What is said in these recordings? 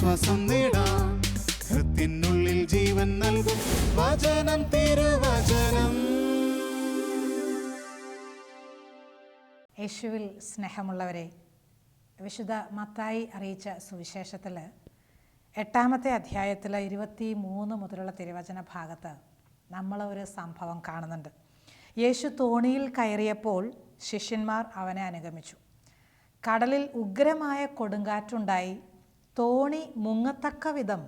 ആശ്വാസം നേടാം. ഹൃത്തിനുള്ളിൽ ജീവൻ നൽകും വചനം, തിരുവചനം. യേശുവിൽ സ്നേഹമുള്ളവരെ, വിശുദ്ധ മത്തായി അറിയിച്ച സുവിശേഷത്തിൽ 8-ാമത്തെ അധ്യായത്തിൽ 23 മുതലുള്ള തിരുവചന ഭാഗത്ത് നമ്മൾ ഒരു സംഭവം കാണുന്നുണ്ട്. യേശു തോണിയിൽ കയറിയപ്പോൾ ശിഷ്യന്മാർ അവനെ അനുഗമിച്ചു. കടലിൽ ഉഗ്രമായ കൊടുങ്കാറ്റുണ്ടായി. തോണി മുങ്ങത്തക്ക വിധം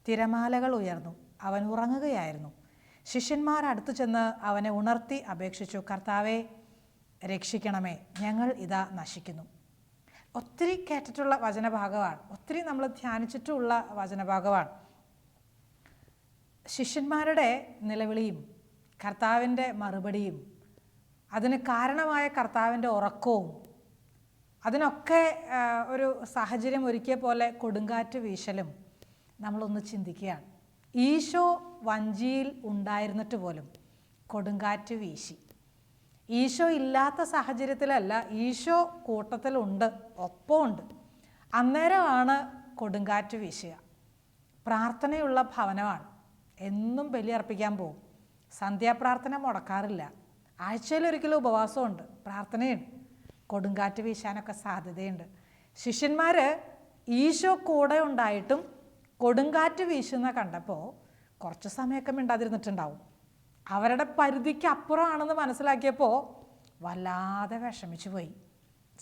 തിരമാലകൾ ഉയർന്നു. അവൻ ഉറങ്ങുകയായിരുന്നു. ശിഷ്യന്മാർ അടുത്തു ചെന്ന് അവനെ ഉണർത്തി അപേക്ഷിച്ചു, കർത്താവേ, രക്ഷിക്കണമേ, ഞങ്ങൾ ഇതാ നശിക്കുന്നു. ഒത്തിരി കേട്ടിട്ടുള്ള വചനഭാഗമാണ്, ഒത്തിരി നമ്മൾ ധ്യാനിച്ചിട്ടുള്ള വചനഭാഗമാണ്. ശിഷ്യന്മാരുടെ നിലവിളിയും കർത്താവിൻ്റെ മറുപടിയും അതിന് കാരണമായ കർത്താവിൻ്റെ ഉറക്കവും അതിനൊക്കെ ഒരു സാഹചര്യം ഒരുക്കിയ പോലെ കൊടുങ്കാറ്റ് വീശലും നമ്മളൊന്ന് ചിന്തിക്കുകയാണ്. ഈശോ വഞ്ചിയിൽ ഉണ്ടായിരുന്നിട്ട് പോലും കൊടുങ്കാറ്റ് വീശി. ഈശോ ഇല്ലാത്ത സാഹചര്യത്തിലല്ല, ഈശോ കൂട്ടത്തിലുണ്ട്, ഒപ്പമുണ്ട്. അന്നേരമാണ് കൊടുങ്കാറ്റ് വീശുക. പ്രാർത്ഥനയുള്ള ഭവനമാണ്. എന്നും ബലിയർപ്പിക്കാൻ പോകും. സന്ധ്യാപ്രാർത്ഥന മുടക്കാറില്ല. ആഴ്ചയിലൊരിക്കലും ഉപവാസമുണ്ട്, പ്രാർത്ഥനയുണ്ട്. കൊടുങ്കാറ്റ് വീശാനൊക്കെ സാധ്യതയുണ്ട്. ശിഷ്യന്മാർ ഈശോ കൂടെ ഉണ്ടായിട്ടും കൊടുങ്കാറ്റ് വീശുന്ന കണ്ടപ്പോൾ കുറച്ച് സമയമൊക്കെ മിണ്ടാതിരുന്നിട്ടുണ്ടാവും. അവരുടെ പരിധിക്ക് അപ്പുറമാണെന്ന് മനസ്സിലാക്കിയപ്പോൾ വല്ലാതെ വിഷമിച്ചു പോയി,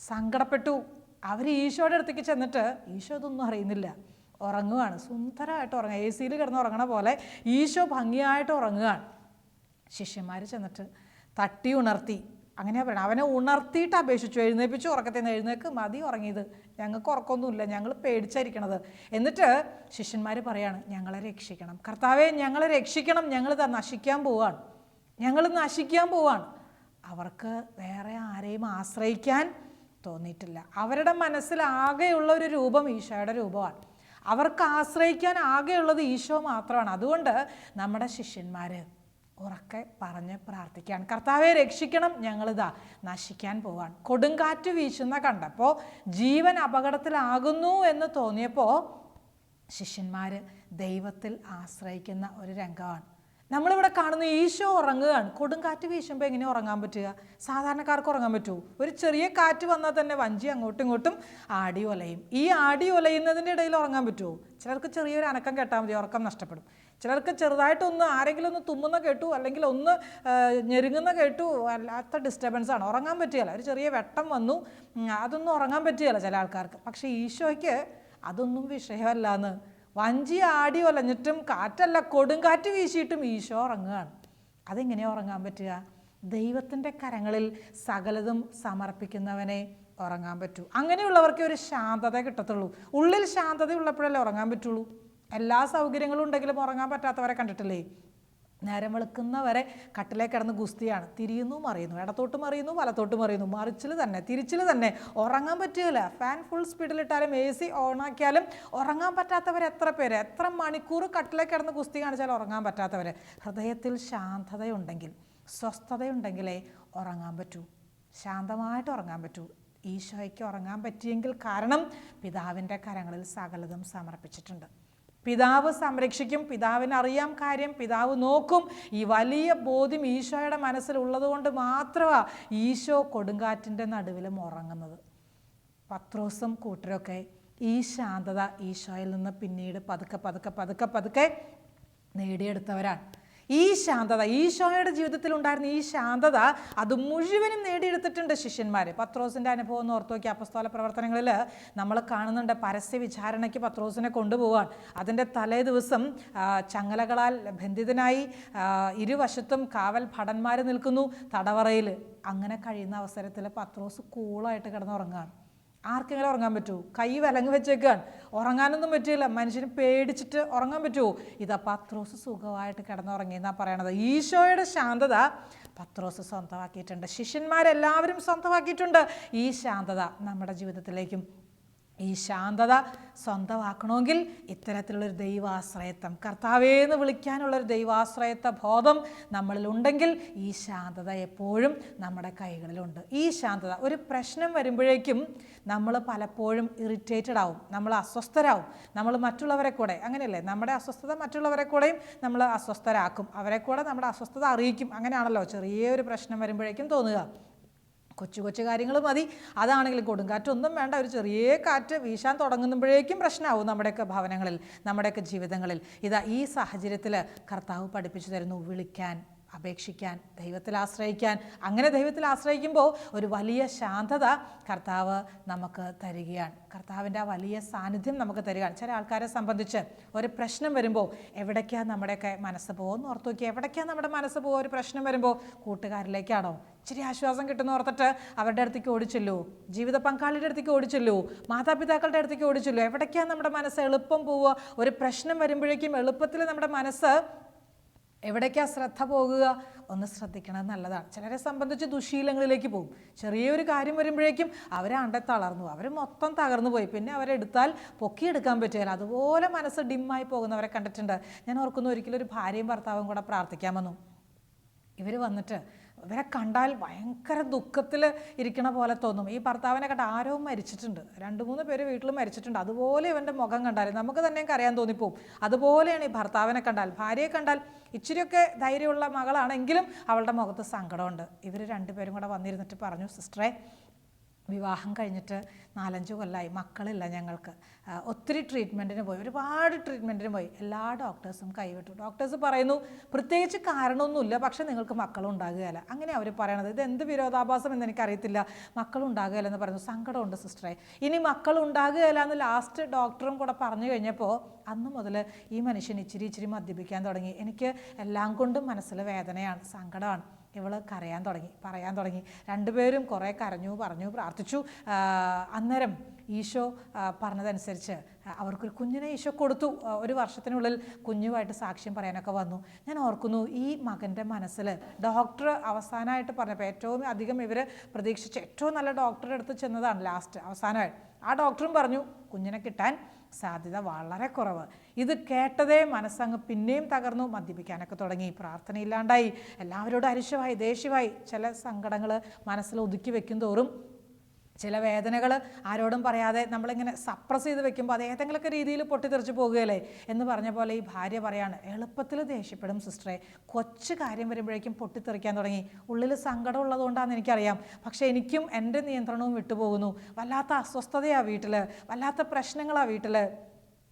സങ്കടപ്പെട്ടു. അവർ ഈശോയുടെ അടുത്തേക്ക് ചെന്നിട്ട് ഈശോ ഇതൊന്നും അറിയുന്നില്ല, ഉറങ്ങുകയാണ്. സുന്ദരമായിട്ട് ഉറങ്ങുക, AC-യിൽ കിടന്ന് ഉറങ്ങണ പോലെ ഈശോ ഭംഗിയായിട്ട് ഉറങ്ങുകയാണ്. ശിഷ്യന്മാർ ചെന്നിട്ട് തട്ടി ഉണർത്തി. അങ്ങനെയാ പറയണം, അവനെ ഉണർത്തിയിട്ട് അപേക്ഷിച്ചു, എഴുന്നേൽപ്പിച്ചു. ഉറക്കത്തിൽ നിന്ന് എഴുന്നേക്ക്, മതി ഉറങ്ങിയത്, ഞങ്ങൾക്ക് ഉറക്കമൊന്നുമില്ല, ഞങ്ങൾ പേടിച്ചായിരിക്കണത്. എന്നിട്ട് ശിഷ്യന്മാർ പറയാണ്, ഞങ്ങളെ രക്ഷിക്കണം കർത്താവേ, ഞങ്ങളെ രക്ഷിക്കണം, ഞങ്ങളിതാ നശിക്കാൻ പോവാണ്, ഞങ്ങൾ നശിക്കാൻ പോവാണ്. അവർക്ക് വേറെ ആരെയും ആശ്രയിക്കാൻ തോന്നിയിട്ടില്ല. അവരുടെ മനസ്സിൽ ആകെയുള്ള ഒരു രൂപം ഈശോയുടെ രൂപമാണ്. അവർക്ക് ആശ്രയിക്കാൻ ആകെയുള്ളത് ഈശോ മാത്രമാണ്. അതുകൊണ്ട് നമ്മുടെ ശിഷ്യന്മാർ ഉറക്കെ പറഞ്ഞ് പ്രാർത്ഥിക്കുകയാണ്, കർത്താവെ രക്ഷിക്കണം, ഞങ്ങളിതാ നശിക്കാൻ പോവാണ്. കൊടുങ്കാറ്റ് വീശുന്ന കണ്ടപ്പോൾ, ജീവൻ അപകടത്തിലാകുന്നു എന്ന് തോന്നിയപ്പോൾ ശിഷ്യന്മാർ ദൈവത്തിൽ ആശ്രയിക്കുന്ന ഒരു രംഗമാണ് നമ്മളിവിടെ കാണുന്ന. ഈശോ ഉറങ്ങുകയാണ്. കൊടുങ്കാറ്റ് വീശുമ്പോൾ എങ്ങനെ ഉറങ്ങാൻ പറ്റുക? സാധാരണക്കാർക്ക് ഉറങ്ങാൻ പറ്റുമോ? ഒരു ചെറിയ കാറ്റ് വന്നാൽ തന്നെ വഞ്ചി അങ്ങോട്ടും ഇങ്ങോട്ടും ആടി ഒലയും. ഈ ആടി ഒലയുന്നതിൻ്റെ ഇടയിൽ ഉറങ്ങാൻ പറ്റുമോ? ചിലർക്ക് ചെറിയൊരു അനക്കം കേട്ടാൽ മതി, ഉറക്കം നഷ്ടപ്പെടും. ചിലർക്ക് ചെറുതായിട്ടൊന്ന് ആരെങ്കിലും ഒന്ന് തുമ്മുന്ന കേട്ടു, അല്ലെങ്കിൽ ഒന്ന് ഞെരുങ്ങുന്ന കേട്ടു, അല്ലാത്ത ഡിസ്റ്റർബൻസാണ്, ഉറങ്ങാൻ പറ്റുകയില്ല. ഒരു ചെറിയ വെട്ടം വന്നു, അതൊന്നും ഉറങ്ങാൻ പറ്റുകയില്ല ചില ആൾക്കാർക്ക്. പക്ഷേ ഈശോയ്ക്ക് അതൊന്നും വിഷയമല്ല എന്ന്. വഞ്ചി ആടി ഒലഞ്ഞിട്ടും കാറ്റല്ല, കൊടുങ്കാറ്റ് വീശിയിട്ടും ഈശോ ഉറങ്ങുകയാണ്. അതെങ്ങനെയാണ് ഉറങ്ങാൻ പറ്റുക? ദൈവത്തിൻ്റെ കരങ്ങളിൽ സകലതും സമർപ്പിക്കുന്നവനെ ഉറങ്ങാൻ പറ്റൂ. അങ്ങനെയുള്ളവർക്ക് ഒരു ശാന്തത കിട്ടത്തുള്ളൂ. ഉള്ളിൽ ശാന്തത ഉള്ളപ്പോഴല്ലേ ഉറങ്ങാൻ പറ്റുള്ളൂ. എല്ലാ സൗകര്യങ്ങളും ഉണ്ടെങ്കിലും ഉറങ്ങാൻ പറ്റാത്തവരെ കണ്ടിട്ടില്ലേ? നേരം വെളുക്കുന്നവരെ കട്ടിലേക്ക് കിടന്ന് ഗുസ്തിയാണ്, തിരിയുന്നു മറിയുന്നു, ഇടത്തോട്ട് മറിയുന്നു വലത്തോട്ട് മറിയുന്നു, മറിച്ചിൽ തന്നെ തിരിച്ചിൽ തന്നെ. ഉറങ്ങാൻ പറ്റുകയില്ല. ഫാൻ ഫുൾ സ്പീഡിലിട്ടാലും AC ഓണാക്കിയാലും ഉറങ്ങാൻ പറ്റാത്തവർ എത്ര പേര്, എത്ര മണിക്കൂർ കട്ടിലേക്ക് കിടന്ന് ഗുസ്തി കാണിച്ചാലും ഉറങ്ങാൻ പറ്റാത്തവർ. ഹൃദയത്തിൽ ശാന്തതയുണ്ടെങ്കിൽ, സ്വസ്ഥതയുണ്ടെങ്കിലേ ഉറങ്ങാൻ പറ്റൂ, ശാന്തമായിട്ട് ഉറങ്ങാൻ പറ്റൂ. ഈശോയ്ക്ക് ഉറങ്ങാൻ പറ്റിയെങ്കിൽ കാരണം പിതാവിൻ്റെ കരങ്ങളിൽ സകലതും സമർപ്പിച്ചിട്ടുണ്ട്. പിതാവ് സംരക്ഷിക്കും, പിതാവിന് അറിയാം കാര്യം, പിതാവ് നോക്കും. ഈ വലിയ ബോധ്യം ഈശോയുടെ മനസ്സിലുള്ളത് കൊണ്ട് മാത്രമാണ് ഈശോ കൊടുങ്കാറ്റിൻ്റെ നടുവിലും ഉറങ്ങുന്നത്. പത്രോസും കൂട്ടരൊക്കെ ഈ ശാന്തത ഈശോയിൽ നിന്ന് പിന്നീട് പതുക്കെ പതുക്കെ പതുക്കെ പതുക്കെ നേടിയെടുത്തവരാണ്. ഈ ശാന്തത, ഈശോയുടെ ജീവിതത്തിൽ ഉണ്ടായിരുന്ന ഈ ശാന്തത, അത് മുഴുവനും നേടിയെടുത്തിട്ടുണ്ട് ശിഷ്യന്മാർ. പത്രോസിൻ്റെ അനുഭവം എന്ന് ഓർത്ത് നോക്കി. അപ്പസ്തോല പ്രവർത്തനങ്ങളിൽ നമ്മൾ കാണുന്നുണ്ട്, പരസ്യ വിചാരണയ്ക്ക് പത്രോസിനെ കൊണ്ടുപോകാൻ. അതിൻ്റെ തലേ ദിവസം ചങ്ങലകളാൽ ബന്ധിതനായി ഇരുവശത്തും കാവൽ ഭടന്മാർ നിൽക്കുന്നു തടവറയിൽ. അങ്ങനെ കഴിയുന്ന അവസരത്തിൽ പത്രോസ് കൂളായിട്ട് കിടന്നുറങ്ങുകയാണ്. ആർക്കെങ്കിലും ഉറങ്ങാൻ പറ്റുമോ? കൈ വിലങ്ങ് വെച്ചേക്കാണ്, ഉറങ്ങാനൊന്നും പറ്റില്ല. മനുഷ്യന് പേടിച്ചിട്ട് ഉറങ്ങാൻ പറ്റുമോ? ഇതാ പത്രോസ് സുഖമായിട്ട് കിടന്നുറങ്ങിയെന്നാണ് പറയണത്. ഈശോയുടെ ശാന്തത പത്രോസ് സ്വന്തമാക്കിയിട്ടുണ്ട്, ശിഷ്യന്മാരെല്ലാവരും സ്വന്തമാക്കിയിട്ടുണ്ട്. ഈ ശാന്തത നമ്മുടെ ജീവിതത്തിലേക്കും ഈ ശാന്തത സ്വന്തമാക്കണമെങ്കിൽ ഇത്തരത്തിലുള്ളൊരു ദൈവാശ്രയത്വം, കർത്താവേന്ന് വിളിക്കാനുള്ളൊരു ദൈവാശ്രയത്വ ബോധം നമ്മളിലുണ്ടെങ്കിൽ ഈ ശാന്തത എപ്പോഴും നമ്മുടെ കൈകളിലുണ്ട്. ഈ ശാന്തത, ഒരു പ്രശ്നം വരുമ്പോഴേക്കും നമ്മൾ പലപ്പോഴും ഇറിറ്റേറ്റഡ് ആവും, നമ്മൾ അസ്വസ്ഥരാകും, നമ്മൾ മറ്റുള്ളവരെ കൂടെ, അങ്ങനെയല്ലേ, നമ്മുടെ അസ്വസ്ഥത മറ്റുള്ളവരെ കൂടെയും നമ്മൾ അസ്വസ്ഥരാക്കും, അവരെ കൂടെ നമ്മുടെ അസ്വസ്ഥത അറിയിക്കും. അങ്ങനെയാണല്ലോ ചെറിയൊരു പ്രശ്നം വരുമ്പോഴേക്കും തോന്നുക. കൊച്ചു കൊച്ചു കാര്യങ്ങൾ മതി, അതാണെങ്കിലും കൊടുങ്കാറ്റൊന്നും വേണ്ട, ഒരു ചെറിയ കാറ്റ് വീശാൻ തുടങ്ങുമ്പോഴേക്കും പ്രശ്നമാവും നമ്മുടെയൊക്കെ ഭവനങ്ങളിൽ, നമ്മുടെയൊക്കെ ജീവിതങ്ങളിൽ. ഇതാ ഈ സാഹചര്യത്തിൽ കർത്താവ് പഠിപ്പിച്ചു തരുന്നു വിളിക്കാൻ, അപേക്ഷിക്കാൻ, ദൈവത്തിൽ ആശ്രയിക്കാൻ. അങ്ങനെ ദൈവത്തിൽ ആശ്രയിക്കുമ്പോൾ ഒരു വലിയ ശാന്തത കർത്താവ് നമുക്ക് തരികയാണ്. കർത്താവിൻ്റെ ആ വലിയ സാന്നിധ്യം നമുക്ക് തരികയാണ്. ചില ആൾക്കാരെ സംബന്ധിച്ച് ഒരു പ്രശ്നം വരുമ്പോൾ എവിടേക്കാണ് നമ്മുടെയൊക്കെ മനസ്സ് പോകുമെന്ന് ഓർത്ത് നോക്കി. എവിടേക്കാണ് നമ്മുടെ മനസ്സ് പോകുക ഒരു പ്രശ്നം വരുമ്പോൾ? കൂട്ടുകാരിലേക്കാണോ? ഇച്ചിരി ആശ്വാസം കിട്ടുന്ന ഓർത്തിട്ട് അവരുടെ അടുത്തേക്ക് ഓടിച്ചല്ലോ, ജീവിത പങ്കാളിയുടെ അടുത്തേക്ക് ഓടിച്ചല്ലോ, മാതാപിതാക്കളുടെ അടുത്തേക്ക് ഓടിച്ചല്ലോ. എവിടേക്കാണ് നമ്മുടെ മനസ്സ് എളുപ്പം പോവുക? ഒരു പ്രശ്നം വരുമ്പോഴേക്കും എളുപ്പത്തിൽ നമ്മുടെ മനസ്സ് എവിടേക്കാണ് ശ്രദ്ധ പോകുക? ഒന്ന് ശ്രദ്ധിക്കണത് നല്ലതാണ്. ചിലരെ സംബന്ധിച്ച് ദുശീലങ്ങളിലേക്ക് പോകും. ചെറിയൊരു കാര്യം വരുമ്പോഴേക്കും അവരാണ്ടെ തളർന്നു, അവർ മൊത്തം തകർന്നു പോയി, പിന്നെ അവരെടുത്താൽ പൊക്കിയെടുക്കാൻ പറ്റുകയില്ല. അതുപോലെ മനസ്സ് ഡിമ്മായി പോകുന്നവരെ കണ്ടിട്ടുണ്ട്. ഞാൻ ഓർക്കുന്നു, ഒരിക്കലും ഒരു ഭാര്യയും ഭർത്താവും കൂടെ പ്രാർത്ഥിക്കാൻ വന്നു. ഇവർ വന്നിട്ട് ഇവരെ കണ്ടാൽ ഭയങ്കര ദുഃഖത്തിൽ ഇരിക്കണ പോലെ തോന്നും. ഈ ഭർത്താവിനെ കണ്ട ആരോ മരിച്ചിട്ടുണ്ട്, 2-3 പേര് വീട്ടിൽ മരിച്ചിട്ടുണ്ട്, അതുപോലെ ഇവൻ്റെ മുഖം കണ്ടാൽ നമുക്ക് തന്നെ അറിയാൻ തോന്നിപ്പോവും. അതുപോലെയാണ് ഈ ഭർത്താവിനെ കണ്ടാൽ. ഭാര്യയെ കണ്ടാൽ ഇച്ചിരിയൊക്കെ ധൈര്യമുള്ള മകളാണെങ്കിലും അവളുടെ മുഖത്ത് സങ്കടമുണ്ട്. ഇവർ 2 പേരും കൂടെ വന്നിരുന്നിട്ട് പറഞ്ഞു, സിസ്റ്ററെ, വിവാഹം കഴിഞ്ഞിട്ട് 4-5 കൊല്ലമായി, മക്കളില്ല ഞങ്ങൾക്ക്. ഒത്തിരി ട്രീറ്റ്മെൻറ്റിന് പോയി, ഒരുപാട് ട്രീറ്റ്മെൻറ്റിന് പോയി, എല്ലാ ഡോക്ടേഴ്സും കൈവിട്ടു. ഡോക്ടേഴ്സ് പറയുന്നു പ്രത്യേകിച്ച് കാരണമൊന്നുമില്ല, പക്ഷേ നിങ്ങൾക്ക് മക്കളുണ്ടാകുകയില്ല. അങ്ങനെ അവർ പറയണത്. ഇത് എന്ത് വിരോധാഭാസം എന്ന് എനിക്കറിയത്തില്ല. മക്കളുണ്ടാകുകയില്ല എന്ന് പറയുന്നു. സങ്കടമുണ്ട് സിസ്റ്ററെ. ഇനി മക്കളുണ്ടാകുകയില്ല എന്ന് ലാസ്റ്റ് ഡോക്ടറും കൂടെ പറഞ്ഞു കഴിഞ്ഞപ്പോൾ അന്ന് മുതൽ ഈ മനുഷ്യൻ ഇച്ചിരി മദ്യപിക്കാൻ തുടങ്ങി. എനിക്ക് എല്ലാം കൊണ്ടും മനസ്സിൽ വേദനയാണ്, സങ്കടമാണ്. ഇവൾ കരയാൻ തുടങ്ങി, പറയാൻ തുടങ്ങി. 2 പേരും കുറേ കരഞ്ഞു, പറഞ്ഞു, പ്രാർത്ഥിച്ചു. അന്നേരം ഈശോ പറഞ്ഞതനുസരിച്ച് അവർക്കൊരു കുഞ്ഞിനെ ഈശോ കൊടുത്തു. 1 വർഷത്തിനുള്ളിൽ കുഞ്ഞുമായിട്ട് സാക്ഷ്യം പറയാനൊക്കെ വന്നു. ഞാൻ ഓർക്കുന്നു, ഈ മകൻ്റെ മനസ്സിൽ ഡോക്ടർ അവസാനമായിട്ട് പറഞ്ഞപ്പോൾ ഏറ്റവും അധികം ഇവർ പ്രതീക്ഷിച്ച ഏറ്റവും നല്ല ഡോക്ടറുടെ അടുത്ത് ചെന്നതാണ് ലാസ്റ്റ് അവസാനമായിട്ട്. ആ ഡോക്ടറും പറഞ്ഞു കുഞ്ഞിനെ കിട്ടാൻ സാധ്യത വളരെ കുറവ്. ഇത് കേട്ടതേ മനസ്സങ്ങ് പിന്നെയും തകർന്നു, മദ്യപിക്കാനൊക്കെ തുടങ്ങി, പ്രാർത്ഥനയില്ലാണ്ടായി, എല്ലാവരോടും അരിശമായി, ദേഷ്യമായി. ചില സങ്കടങ്ങൾ മനസ്സിൽ ഒതുക്കി വെക്കും തോറും, ചില വേദനകൾ ആരോടും പറയാതെ നമ്മളിങ്ങനെ സപ്രസ് ചെയ്ത് വെക്കുമ്പോൾ അത് ഏതെങ്കിലുമൊക്കെ രീതിയിൽ പൊട്ടിത്തെറിച്ച് പോകുകയല്ലേ എന്ന് പറഞ്ഞ പോലെ ഈ ഭാര്യ പറയാണ്, എളുപ്പത്തിൽ ദേഷ്യപ്പെടും സിസ്റ്ററെ, കൊച്ചു കാര്യം വരുമ്പോഴേക്കും പൊട്ടിത്തെറിക്കാൻ തുടങ്ങി. ഉള്ളിൽ സങ്കടം ഉള്ളതുകൊണ്ടാണെന്ന് എനിക്കറിയാം, പക്ഷേ എനിക്കും എൻ്റെ നിയന്ത്രണവും വിട്ടുപോകുന്നു. വല്ലാത്ത അസ്വസ്ഥതയാണ് വീട്ടിൽ, വല്ലാത്ത പ്രശ്നങ്ങളാണ് വീട്ടിൽ.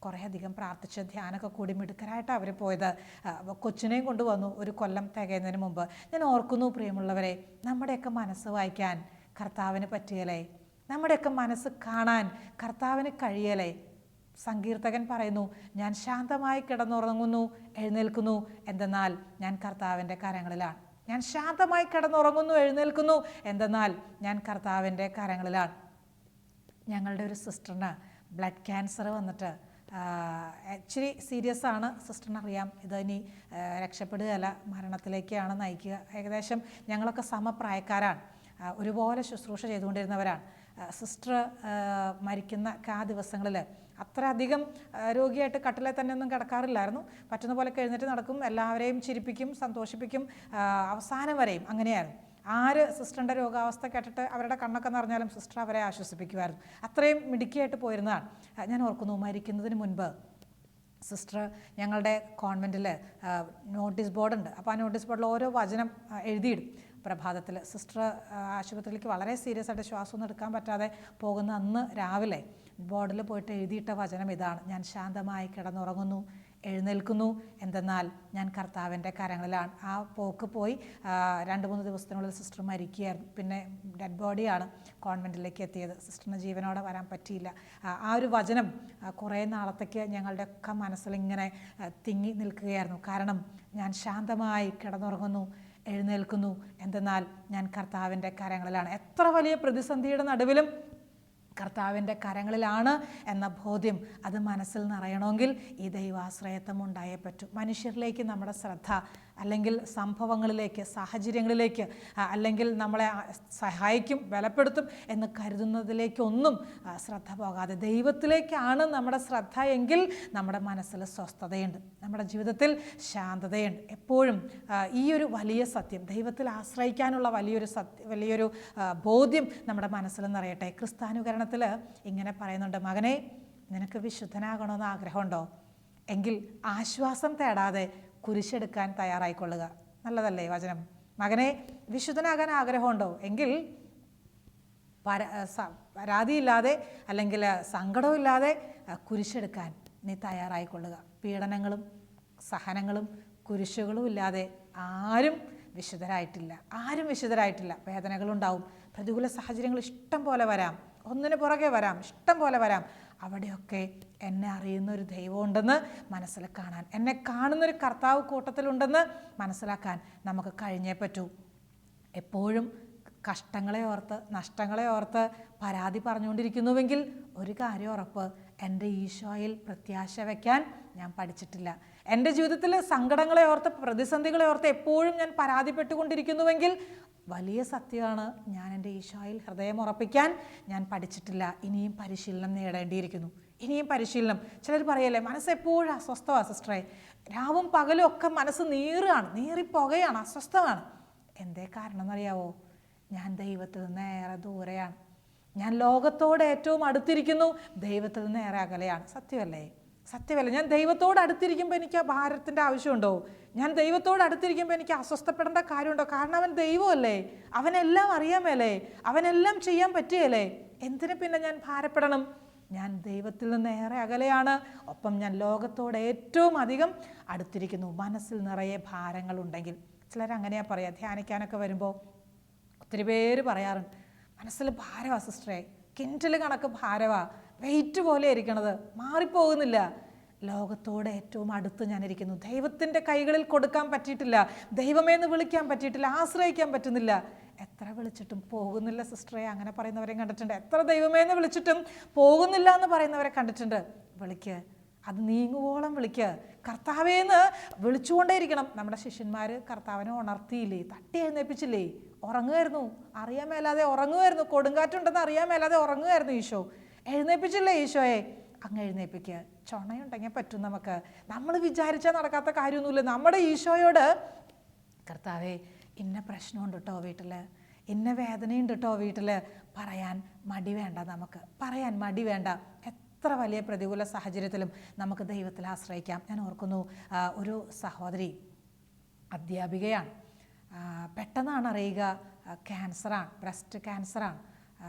കുറേയധികം പ്രാർത്ഥിച്ച് ധ്യാനമൊക്കെ കൂടി മിടുക്കരായിട്ടാണ് അവർ പോയത്. കൊച്ചിനെയും കൊണ്ടുവന്നു 1 കൊല്ലം തികയുന്നതിന് മുമ്പ്. ഞാൻ ഓർക്കുന്നു, പ്രിയമുള്ളവരെ, നമ്മുടെയൊക്കെ മനസ്സ് വായിക്കാൻ കർത്താവിന് പറ്റിയല്ലേ? നമ്മുടെയൊക്കെ മനസ്സ് കാണാൻ കർത്താവിന് കഴിയലേ? സങ്കീർത്തകൻ പറയുന്നു, ഞാൻ ശാന്തമായി കിടന്നുറങ്ങുന്നു, എഴുന്നേൽക്കുന്നു, എന്തെന്നാൽ ഞാൻ കർത്താവിൻ്റെ കരങ്ങളിലാണ്. ഞാൻ ശാന്തമായി കിടന്നുറങ്ങുന്നു, എഴുന്നേൽക്കുന്നു, എന്തെന്നാൽ ഞാൻ കർത്താവിൻ്റെ കരങ്ങളിലാണ്. ഞങ്ങളുടെ ഒരു സിസ്റ്ററിന് ബ്ലഡ് ക്യാൻസർ വന്നിട്ട് ഇച്ചിരി സീരിയസ് ആണ്, സിസ്റ്ററിനറിയാം. ഇതിനി രക്ഷപ്പെടുകയല്ല, മരണത്തിലേക്കാണ് നയിക്കുക. ഏകദേശം ഞങ്ങളൊക്കെ സമപ്രായക്കാരാണ്, ഒരുപോലെ ശുശ്രൂഷ ചെയ്തുകൊണ്ടിരുന്നവരാണ്. സിസ്റ്റർ മരിക്കുന്ന ആ ദിവസങ്ങളിൽ അത്രയധികം രോഗിയായിട്ട് കട്ടിലെ തന്നെ ഒന്നും കിടക്കാറില്ലായിരുന്നു. പറ്റുന്ന പോലെ എഴുന്നേറ്റ് നടക്കും, എല്ലാവരെയും ചിരിപ്പിക്കും, സന്തോഷിപ്പിക്കും, അവസാനം വരെയും അങ്ങനെയായിരുന്നു. ആര് സിസ്റ്ററിൻ്റെ രോഗാവസ്ഥ കേട്ടിട്ട് അവരുടെ കണ്ണൊക്കെ നിറഞ്ഞാലും സിസ്റ്റർ അവരെ ആശ്വസിപ്പിക്കുമായിരുന്നു. അത്രയും മിടുക്കിയായിട്ട് പോയിരുന്നതാണ്. ഞാൻ ഓർക്കുന്നു, മരിക്കുന്നതിന് മുൻപ് സിസ്റ്റർ ഞങ്ങളുടെ കോൺവെൻറ്റിൽ നോട്ടീസ് ബോർഡുണ്ട്. അപ്പോൾ ആ നോട്ടീസ് ബോർഡിൽ ഓരോ വചനം എഴുതിയിടും. പ്രഭാതത്തിൽ സിസ്റ്റർ ആശുപത്രിയിലേക്ക് വളരെ സീരിയസ് ആയിട്ട് ശ്വാസമൊന്നും എടുക്കാൻ പറ്റാതെ പോകുന്ന അന്ന് രാവിലെ ബോർഡിൽ പോയിട്ട് എഴുതിയിട്ട വചനം ഇതാണ്: ഞാൻ ശാന്തമായി കിടന്നുറങ്ങുന്നു, എഴുന്നേൽക്കുന്നു, എന്തെന്നാൽ ഞാൻ കർത്താവിൻ്റെ കരങ്ങളിലാണ്. ആ പോക്ക് പോയി 2-3 ദിവസത്തിനുള്ളിൽ സിസ്റ്റർ മരിക്കുകയായിരുന്നു. പിന്നെ ഡെഡ് ബോഡിയാണ് കോൺവെൻറ്റിലേക്ക് എത്തിയത്. സിസ്റ്ററിന് ജീവനോടെ വരാൻ പറ്റിയില്ല. ആ ഒരു വചനം കുറേ നാളത്തേക്ക് ഞങ്ങളുടെയൊക്കെ മനസ്സിലിങ്ങനെ തിങ്ങി നിൽക്കുകയായിരുന്നു. കാരണം ഞാൻ ശാന്തമായി കിടന്നുറങ്ങുന്നു, എഴുന്നേൽക്കുന്നു, എന്തെന്നാൽ ഞാൻ കർത്താവിൻ്റെ കരങ്ങളിലാണ്. എത്ര വലിയ പ്രതിസന്ധിയുടെ നടുവിലും കർത്താവിൻ്റെ കരങ്ങളിലാണ് എന്ന ബോധ്യം അത് മനസ്സിൽ നിറയണമെങ്കിൽ ഈ ദൈവാശ്രയത്വം ഉണ്ടായേ പറ്റൂ. മനുഷ്യരിലേക്ക് നമ്മുടെ ശ്രദ്ധ അല്ലെങ്കിൽ സംഭവങ്ങളിലേക്ക്, സാഹചര്യങ്ങളിലേക്ക്, അല്ലെങ്കിൽ നമ്മളെ സഹായിക്കും, ബലപ്പെടുത്തും എന്ന് കരുതുന്നതിലേക്കൊന്നും ശ്രദ്ധ പോകാതെ ദൈവത്തിലേക്കാണ് നമ്മുടെ ശ്രദ്ധ എങ്കിൽ നമ്മുടെ മനസ്സിൽ സ്വസ്ഥതയുണ്ട്, നമ്മുടെ ജീവിതത്തിൽ ശാന്തതയുണ്ട്. എപ്പോഴും ഈ ഒരു വലിയ സത്യം, ദൈവത്തിൽ ആശ്രയിക്കാനുള്ള വലിയൊരു ബോധ്യം നമ്മുടെ മനസ്സിൽ നിറയട്ടെ. ക്രിസ്ത്യാനുകരണത്തിൽ ഇങ്ങനെ പറയുന്നുണ്ട്, മകനെ, നിനക്ക് വിശുദ്ധനാകണമെന്ന് ആഗ്രഹമുണ്ടോ? എങ്കിൽ ആശ്വാസം തേടാതെ കുരിശെടുക്കാൻ തയ്യാറായിക്കൊള്ളുക. നല്ലതല്ലേ വചനം? മകനെ, വിശുദ്ധനാകാൻ ആഗ്രഹമുണ്ടോ? എങ്കിൽ പരാതിയില്ലാതെ അല്ലെങ്കിൽ സങ്കടമില്ലാതെ കുരിശെടുക്കാൻ നീ തയ്യാറായിക്കൊള്ളുക. പീഡനങ്ങളും സഹനങ്ങളും കുരിശുകളും ഇല്ലാതെ ആരും വിശുദ്ധരായിട്ടില്ല. വേദനകളുണ്ടാവും, പ്രതികൂല സാഹചര്യങ്ങൾ ഇഷ്ടം പോലെ വരാം, ഒന്നിനു പുറകെ വരാം, ഇഷ്ടം പോലെ വരാം. അവിടെയൊക്കെ എന്നെ അറിയുന്നൊരു ദൈവമുണ്ടെന്ന് മനസ്സിൽ കാണാൻ, എന്നെ കാണുന്നൊരു കർത്താവ് കൂട്ടത്തിലുണ്ടെന്ന് മനസ്സിലാക്കാൻ നമുക്ക് കഴിഞ്ഞേ പറ്റൂ. എപ്പോഴും കഷ്ടങ്ങളെ ഓർത്ത്, നഷ്ടങ്ങളെ ഓർത്ത് പരാതി പറഞ്ഞുകൊണ്ടിരിക്കുന്നുവെങ്കിൽ ഒരു കാര്യം ഉറപ്പ്, എൻ്റെ ഈശോയിൽ പ്രത്യാശ വയ്ക്കാൻ ഞാൻ പഠിച്ചിട്ടില്ല. എൻ്റെ ജീവിതത്തിൽ സങ്കടങ്ങളെ ഓർത്ത്, പ്രതിസന്ധികളെ ഓർത്ത് എപ്പോഴും ഞാൻ പരാതിപ്പെട്ടുകൊണ്ടിരിക്കുന്നുവെങ്കിൽ വലിയ സത്യമാണ്, ഞാൻ എൻ്റെ ഈശോയിൽ ഹൃദയമുറപ്പിക്കാൻ ഞാൻ പഠിച്ചിട്ടില്ല. ഇനിയും പരിശീലനം നേടേണ്ടിയിരിക്കുന്നു, ഇനിയും പരിശീലനം. ചിലർ പറയല്ലേ, മനസ്സെപ്പോഴും അസ്വസ്ഥമാണ് സിസ്റ്ററെ, രാവും പകലും ഒക്കെ മനസ്സ് നീറിപ്പോകുകയാണ്, അസ്വസ്ഥമാണ്. എന്തേ കാരണം എന്നറിയാവോ? ഞാൻ ദൈവത്തിൽ നിന്ന് ഏറെ ദൂരെയാണ്. ഞാൻ ലോകത്തോട് ഏറ്റവും അടുത്തിരിക്കുന്നു, ദൈവത്തിൽ നിന്ന് ഏറെ അകലെയാണ്. സത്യമല്ലേ? ഞാൻ ദൈവത്തോട് അടുത്തിരിക്കുമ്പോൾ എനിക്ക് ആ ഭാരത്തിൻ്റെ ആവശ്യമുണ്ടോ? ഞാൻ ദൈവത്തോട് അടുത്തിരിക്കുമ്പോൾ എനിക്ക് അസ്വസ്ഥപ്പെടേണ്ട കാര്യമുണ്ടോ? കാരണം അവൻ ദൈവമല്ലേ, അവനെല്ലാം അറിയാമല്ലേ, അവനെല്ലാം ചെയ്യാൻ പറ്റുകയല്ലേ. എന്തിനു പിന്നെ ഞാൻ ഭാരപ്പെടണം? ഞാൻ ദൈവത്തിൽ നിന്ന് ഏറെ അകലെയാണ്, ഒപ്പം ഞാൻ ലോകത്തോട് ഏറ്റവും അധികം അടുത്തിരിക്കുന്നു. മനസ്സിൽ നിറയെ ഭാരങ്ങളുണ്ടെങ്കിൽ, ചിലരങ്ങനെയാ പറയുക, ധ്യാനിക്കാനൊക്കെ വരുമ്പോൾ ഒത്തിരി പേര് പറയാറുണ്ട്, മനസ്സിൽ ഭാരവാ സിസ്റ്ററെ, കിൻറ്റൽ കണക്ക് ഭാരവാ, വെയിറ്റ് പോലെ ഇരിക്കണത്, മാറിപ്പോകുന്നില്ല. ലോകത്തോട് ഏറ്റവും അടുത്ത് ഞാനിരിക്കുന്നു, ദൈവത്തിൻ്റെ കൈകളിൽ കൊടുക്കാൻ പറ്റിയിട്ടില്ല, ദൈവമേന്ന് വിളിക്കാൻ പറ്റിയിട്ടില്ല, ആശ്രയിക്കാൻ പറ്റുന്നില്ല. എത്ര വിളിച്ചിട്ടും പോകുന്നില്ല സിസ്റ്ററെ, അങ്ങനെ പറയുന്നവരെ കണ്ടിട്ടുണ്ട്. എത്ര ദൈവമേന്ന് വിളിച്ചിട്ടും പോകുന്നില്ല എന്ന് പറയുന്നവരെ കണ്ടിട്ടുണ്ട്. വിളിക്ക്, അത് നീങ്ങുവോളം വിളിക്ക്, കർത്താവേന്ന് വിളിച്ചുകൊണ്ടേയിരിക്കണം. നമ്മുടെ ശിഷ്യന്മാർ കർത്താവിനെ ഉണർത്തിയില്ലേ, തട്ടി എഴുന്നേൽപ്പിച്ചില്ലേ? ഉറങ്ങുമായിരുന്നു, അറിയാൻ മേലാതെ ഉറങ്ങുമായിരുന്നു, കൊടുങ്കാറ്റുണ്ടെന്ന് അറിയാൻ മേലാതെ ഉറങ്ങുമായിരുന്നു. ഈശോ എഴുന്നേൽപ്പിച്ചില്ലേ ഈശോയെ? അങ്ങ് എഴുന്നേൽപ്പിക്കുക. ചുണയുണ്ടെങ്കിൽ പറ്റും നമുക്ക്. നമ്മൾ വിചാരിച്ചാൽ നടക്കാത്ത കാര്യമൊന്നുമില്ല. നമ്മുടെ ഈശോയോട്, കർത്താവേ, ഇന്ന പ്രശ്നമുണ്ട് കേട്ടോ വീട്ടിൽ, ഇന്ന വേദനയുണ്ട് കേട്ടോ വീട്ടിൽ, പറയാൻ മടി വേണ്ട. നമുക്ക് പറയാൻ മടി വേണ്ട. എത്ര വലിയ പ്രതികൂല സാഹചര്യത്തിലും നമുക്ക് ദൈവത്തിൽ ആശ്രയിക്കാം. ഞാൻ ഓർക്കുന്നു, ഒരു സഹോദരി അധ്യാപികയാണ്. പെട്ടെന്നാണ് അറിയുക ക്യാൻസറാണ്, ബ്രസ്റ്റ് ക്യാൻസറാണ്.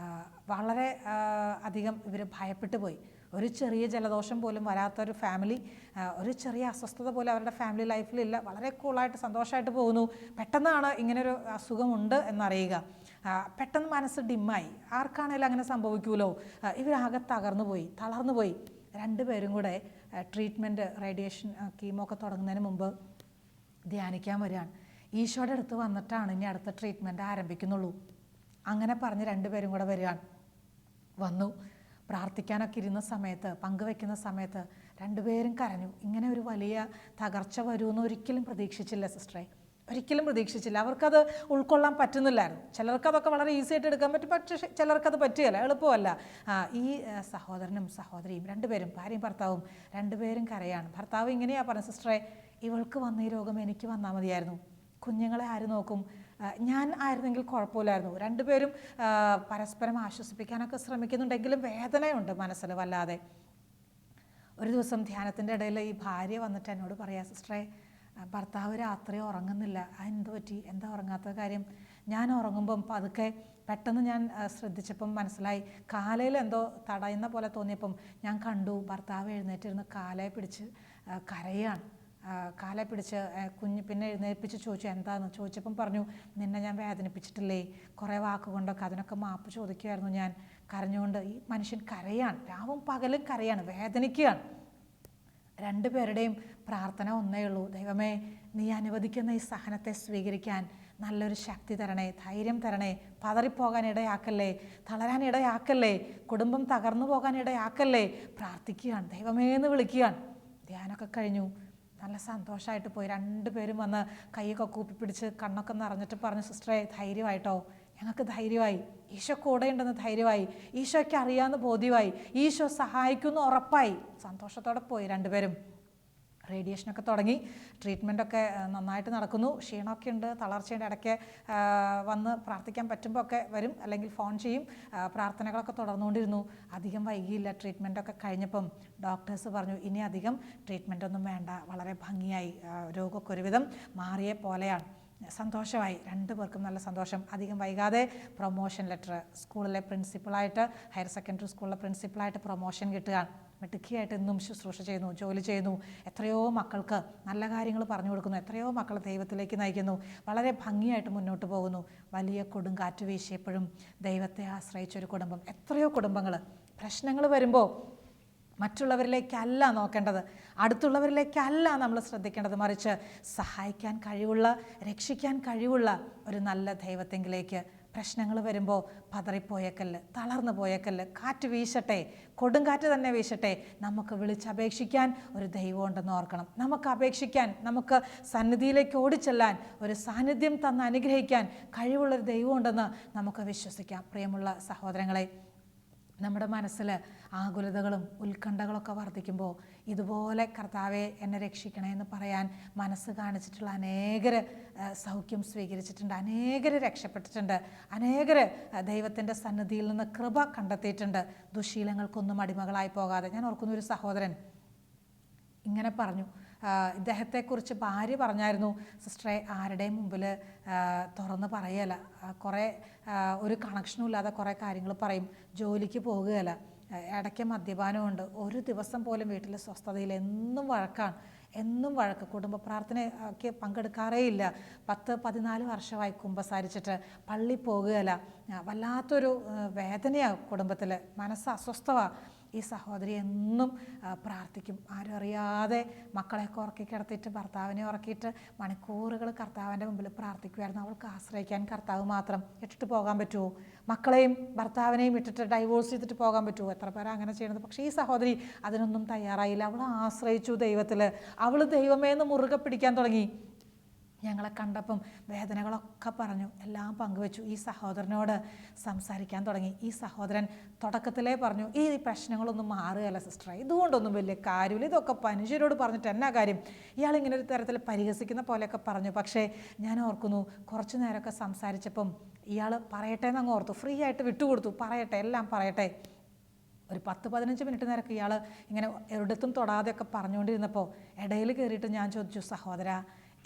വളരെ അധികം ഇവർ ഭയപ്പെട്ടു പോയി. ഒരു ചെറിയ ജലദോഷം പോലും വരാത്തൊരു ഫാമിലി, ഒരു ചെറിയ അസ്വസ്ഥത പോലും അവരുടെ ഫാമിലി ലൈഫിലില്ല. വളരെ കൂളായിട്ട് സന്തോഷമായിട്ട് പോകുന്നു. പെട്ടെന്നാണ് ഇങ്ങനൊരു അസുഖമുണ്ട് എന്നറിയുക. പെട്ടെന്ന് മനസ്സ് ഡിമ്മായി. ആർക്കാണെങ്കിലും അങ്ങനെ സംഭവിക്കുമല്ലോ. ഇവരാകെ തളർന്നു പോയി. രണ്ടുപേരും കൂടെ ട്രീറ്റ്മെൻറ്റ്, റേഡിയേഷൻ, കീമോ ഒക്കെ തുടങ്ങുന്നതിന് മുമ്പ് ധ്യാനിക്കാൻ വരികയാണ്. ഈശോയുടെ അടുത്ത് വന്നിട്ടാണ് ഇനി അടുത്ത ട്രീറ്റ്മെൻറ്റ് ആരംഭിക്കുന്നുള്ളൂ. അങ്ങനെ പറഞ്ഞ് രണ്ടുപേരും കൂടെ വന്നു. പ്രാർത്ഥിക്കാനൊക്കെ ഇരുന്ന സമയത്ത്, പങ്കുവെക്കുന്ന സമയത്ത് രണ്ടുപേരും കരഞ്ഞു. ഇങ്ങനെ ഒരു വലിയ തകർച്ച വരുമെന്ന് ഒരിക്കലും പ്രതീക്ഷിച്ചില്ല സിസ്റ്ററെ, ഒരിക്കലും പ്രതീക്ഷിച്ചില്ല. അവർക്കത് ഉൾക്കൊള്ളാൻ പറ്റുന്നില്ലായിരുന്നു. ചിലർക്കതൊക്കെ വളരെ ഈസി ആയിട്ട് എടുക്കാൻ പറ്റും, പക്ഷേ ചിലർക്കത് പറ്റുകയില്ല, എളുപ്പമല്ല. ഈ സഹോദരനും സഹോദരിയും രണ്ടുപേരും, ഭാര്യയും ഭർത്താവും രണ്ടുപേരും കരയാണ്. ഭർത്താവ് ഇങ്ങനെയാണ് പറഞ്ഞത്, സിസ്റ്ററെ, ഇവൾക്ക് വന്ന ഈ രോഗം എനിക്ക് വന്നാൽ മതിയായിരുന്നു, കുഞ്ഞുങ്ങളെ ആര് നോക്കും, ഞാൻ ആയിരുന്നെങ്കിൽ കുഴപ്പമില്ലായിരുന്നു. രണ്ടുപേരും പരസ്പരം ആശ്വസിപ്പിക്കാനൊക്കെ ശ്രമിക്കുന്നുണ്ടെങ്കിലും വേദനയുണ്ട് മനസ്സിൽ വല്ലാതെ. ഒരു ദിവസം ധ്യാനത്തിൻ്റെ ഇടയിൽ ഈ ഭാര്യ വന്നിട്ട് എന്നോട് പറയാം, സിസ്റ്ററെ, ഭർത്താവ് രാത്രി ഉറങ്ങുന്നില്ല, എന്ത് പറ്റി, എന്താ ഉറങ്ങാത്ത കാര്യം? ഞാൻ ഉറങ്ങുമ്പം പതുക്കെ പെട്ടെന്ന് ഞാൻ ശ്രദ്ധിച്ചപ്പം മനസ്സിലായി, കാലയിൽ എന്തോ തടയുന്ന പോലെ തോന്നിയപ്പം ഞാൻ കണ്ടു ഭർത്താവ് എഴുന്നേറ്റിരുന്ന് കാലയെ പിടിച്ച് കരയാണ്. കാലെ പിടിച്ച് പിന്നെ എഴുന്നേൽപ്പിച്ച് ചോദിച്ചു, എന്താന്ന് ചോദിച്ചപ്പം പറഞ്ഞു, നിന്നെ ഞാൻ വേദനിപ്പിച്ചിട്ടില്ലേ, കുറേ വാക്കുകൊണ്ടൊക്കെ, അതിനൊക്കെ മാപ്പ് ചോദിക്കുമായിരുന്നു ഞാൻ കരഞ്ഞുകൊണ്ട്. ഈ മനുഷ്യൻ കരയാണ്, രാവും പകലും കരയാണ്, വേദനിക്കുകയാണ്. രണ്ടുപേരുടെയും പ്രാർത്ഥന ഒന്നേ ഉള്ളൂ, ദൈവമേ, നീ അനുവദിക്കുന്ന ഈ സഹനത്തെ സ്വീകരിക്കാൻ നല്ലൊരു ശക്തി തരണേ, ധൈര്യം തരണേ, പതറിപ്പോകാൻ ഇടയാക്കല്ലേ, തളരാൻ ഇടയാക്കല്ലേ, കുടുംബം തകർന്നു പോകാൻ ഇടയാക്കല്ലേ. പ്രാർത്ഥിക്കുകയാണ്, ദൈവമേ എന്ന് വിളിക്കുകയാണ്. ധ്യാനമൊക്കെ കഴിഞ്ഞു. നല്ല സന്തോഷമായിട്ട് പോയി. രണ്ടുപേരും വന്ന് കൈയൊക്കെ കൂപ്പിപ്പിടിച്ച് കണ്ണൊക്കെ നിറഞ്ഞിട്ട് പറഞ്ഞു, സിസ്റ്ററെ ധൈര്യമായിട്ടോ, ഞങ്ങൾക്ക് ധൈര്യമായി, ഈശോ കൂടെ ഉണ്ടെന്ന് ധൈര്യമായി, ഈശോയ്ക്ക് അറിയാമെന്ന് ബോധ്യമായി, ഈശോ സഹായിക്കുമെന്ന് ഉറപ്പായി. സന്തോഷത്തോടെ പോയി രണ്ടുപേരും. റേഡിയേഷനൊക്കെ തുടങ്ങി, ട്രീറ്റ്മെൻറ്റൊക്കെ നന്നായിട്ട് നടക്കുന്നു. ക്ഷീണമൊക്കെ ഉണ്ട്, തളർച്ചയുടെ ഇടയ്ക്ക് വന്ന് പ്രാർത്ഥിക്കാൻ പറ്റുമ്പോൾ ഒക്കെ വരും, അല്ലെങ്കിൽ ഫോൺ ചെയ്യും. പ്രാർത്ഥനകളൊക്കെ തുടർന്നുകൊണ്ടിരുന്നു. അധികം വൈകിയില്ല. ട്രീറ്റ്മെൻറ്റൊക്കെ കഴിഞ്ഞപ്പം ഡോക്ടേഴ്സ് പറഞ്ഞു, ഇനി അധികം ട്രീറ്റ്മെൻ്റ് ഒന്നും വേണ്ട, വളരെ ഭംഗിയായി, രോഗമൊക്കെ ഒരുവിധം മാറിയ പോലെയാണ്. സന്തോഷമായി, രണ്ടുപേർക്കും നല്ല സന്തോഷം. അധികം വൈകാതെ പ്രൊമോഷൻ ലെറ്റർ, സ്കൂളിലെ പ്രിൻസിപ്പളായിട്ട്, ഹയർ സെക്കൻഡറി സ്കൂളിലെ പ്രിൻസിപ്പളായിട്ട് പ്രൊമോഷൻ കിട്ടുകയാണ്. മിടുക്കിയായിട്ട് എന്നും ശുശ്രൂഷ ചെയ്യുന്നു, ജോലി ചെയ്യുന്നു, എത്രയോ മക്കൾക്ക് നല്ല കാര്യങ്ങൾ പറഞ്ഞു കൊടുക്കുന്നു, എത്രയോ മക്കൾ ദൈവത്തിലേക്ക് നയിക്കുന്നു, വളരെ ഭംഗിയായിട്ട് മുന്നോട്ട് പോകുന്നു. വലിയ കൊടുങ്കാറ്റ് വീശിയപ്പോഴും ദൈവത്തെ ആശ്രയിച്ചൊരു കുടുംബം. എത്രയോ കുടുംബങ്ങൾ പ്രശ്നങ്ങൾ വരുമ്പോൾ മറ്റുള്ളവരിലേക്കല്ല നോക്കേണ്ടത്, അടുത്തുള്ളവരിലേക്കല്ല നമ്മൾ ശ്രദ്ധിക്കേണ്ടത്, മറിച്ച് സഹായിക്കാൻ കഴിവുള്ള, രക്ഷിക്കാൻ കഴിവുള്ള ഒരു നല്ല ദൈവത്തെങ്കിലേക്ക്. പ്രശ്നങ്ങൾ വരുമ്പോൾ പതറിപ്പോയേക്കല്ല്, തളർന്നു പോയേക്കല്ല്, കാറ്റ് വീശട്ടെ, കൊടുങ്കാറ്റ് തന്നെ വീശട്ടെ, നമുക്ക് വിളിച്ചപേക്ഷിക്കാൻ ഒരു ദൈവം ഉണ്ടെന്ന് ഓർക്കണം. നമുക്ക് അപേക്ഷിക്കാൻ, നമുക്ക് സന്നിധിയിലേക്ക് ഓടിച്ചെല്ലാൻ, ഒരു സാന്നിധ്യം തന്ന് അനുഗ്രഹിക്കാൻ കഴിവുള്ളൊരു ദൈവം ഉണ്ടെന്ന് നമുക്ക് വിശ്വസിക്കാം. പ്രിയമുള്ള സഹോദരങ്ങളെ, നമ്മുടെ മനസ്സിൽ ആകുലതകളും ഉത്കണ്ഠകളൊക്കെ വർദ്ധിക്കുമ്പോൾ ഇതുപോലെ കർത്താവെ എന്നെ രക്ഷിക്കണേ എന്ന് പറയാൻ മനസ്സ് കാണിച്ചിട്ടുള്ള അനേകർ സൗഖ്യം സ്വീകരിച്ചിട്ടുണ്ട്, അനേകർ രക്ഷപ്പെട്ടിട്ടുണ്ട്, അനേകർ ദൈവത്തിൻ്റെ സന്നിധിയിൽ നിന്ന് കൃപ കണ്ടെത്തിയിട്ടുണ്ട്, ദുശീലങ്ങൾക്കൊന്നും അടിമകളായി പോകാതെ. ഞാൻ ഓർക്കുന്ന ഒരു സഹോദരൻ ഇങ്ങനെ പറഞ്ഞു, ഇദ്ദേഹത്തെക്കുറിച്ച് ഭാര്യ പറഞ്ഞായിരുന്നു, സിസ്റ്ററെ ആരുടെയും മുമ്പിൽ തുറന്ന് പറയല, കുറേ ഒരു കണക്ഷനും ഇല്ലാതെ കുറേ കാര്യങ്ങൾ പറയും, ജോലിക്ക് പോകുകയല്ല, ഇടയ്ക്ക് മദ്യപാനമുണ്ട്, ഒരു ദിവസം പോലും വീട്ടിൽ സ്വസ്ഥതയിൽ, എന്നും വഴക്കാണ്, എന്നും വഴക്ക്, കുടുംബ പ്രാർത്ഥനയ്ക്ക് പങ്കെടുക്കാറേ ഇല്ല, 10-14 വർഷമായി കുമ്പസാരിച്ചിട്ട്, പള്ളി പോകുകയല്ല, വല്ലാത്തൊരു വേദനയാണ് കുടുംബത്തിൽ, മനസ്സ് അസ്വസ്ഥമാണ്. ഈ സഹോദരി എന്നും പ്രാർത്ഥിക്കും, ആരും അറിയാതെ മക്കളെയൊക്കെ ഉറക്കി കിടത്തിയിട്ട് ഭർത്താവിനെ ഉറക്കിയിട്ട് മണിക്കൂറുകൾ കർത്താവിൻ്റെ മുമ്പിൽ പ്രാർത്ഥിക്കുമായിരുന്നു. അവൾക്ക് ആശ്രയിക്കാൻ കർത്താവ് മാത്രം. ഇട്ടിട്ട് പോകാൻ പറ്റുമോ? മക്കളെയും ഭർത്താവിനെയും ഇട്ടിട്ട് ഡൈവോഴ്സ് ചെയ്തിട്ട് പോകാൻ പറ്റുമോ? എത്ര പേരാണ് അങ്ങനെ ചെയ്യുന്നത്? പക്ഷേ ഈ സഹോദരി അതിനൊന്നും തയ്യാറായില്ല. അവൾ ആശ്രയിച്ചു ദൈവത്തിൽ. അവൾ ദൈവമേന്ന് മുറുകെ പിടിക്കാൻ തുടങ്ങി. ഞങ്ങളെ കണ്ടപ്പം വേദനകളൊക്കെ പറഞ്ഞു, എല്ലാം പങ്കുവെച്ചു. ഈ സഹോദരനോട് സംസാരിക്കാൻ തുടങ്ങി. ഈ സഹോദരൻ തുടക്കത്തിലേ പറഞ്ഞു, ഈ പ്രശ്നങ്ങളൊന്നും മാറുകയല്ല സിസ്റ്ററെ, ഇതുകൊണ്ടൊന്നും വലിയ കാര്യമില്ല, ഇതൊക്കെ മനുഷ്യരോട് പറഞ്ഞിട്ട് എന്നാ കാര്യം. ഇയാളിങ്ങനെ ഒരു തരത്തിൽ പരിഹസിക്കുന്ന പോലെയൊക്കെ പറഞ്ഞു. പക്ഷേ ഞാൻ ഓർക്കുന്നു, കുറച്ച് നേരമൊക്കെ സംസാരിച്ചപ്പം ഇയാൾ പറയട്ടെ എന്നങ്ങ് ഓർത്തു, ഫ്രീ ആയിട്ട് വിട്ടുകൊടുത്തു, പറയട്ടെ, എല്ലാം പറയട്ടെ. ഒരു 10-15 മിനിറ്റ് നേരമൊക്കെ ഇയാൾ ഇങ്ങനെ എവിടത്തും തൊടാതെയൊക്കെ പറഞ്ഞുകൊണ്ടിരുന്നപ്പോൾ ഇടയിൽ കയറിയിട്ട് ഞാൻ ചോദിച്ചു, സഹോദര,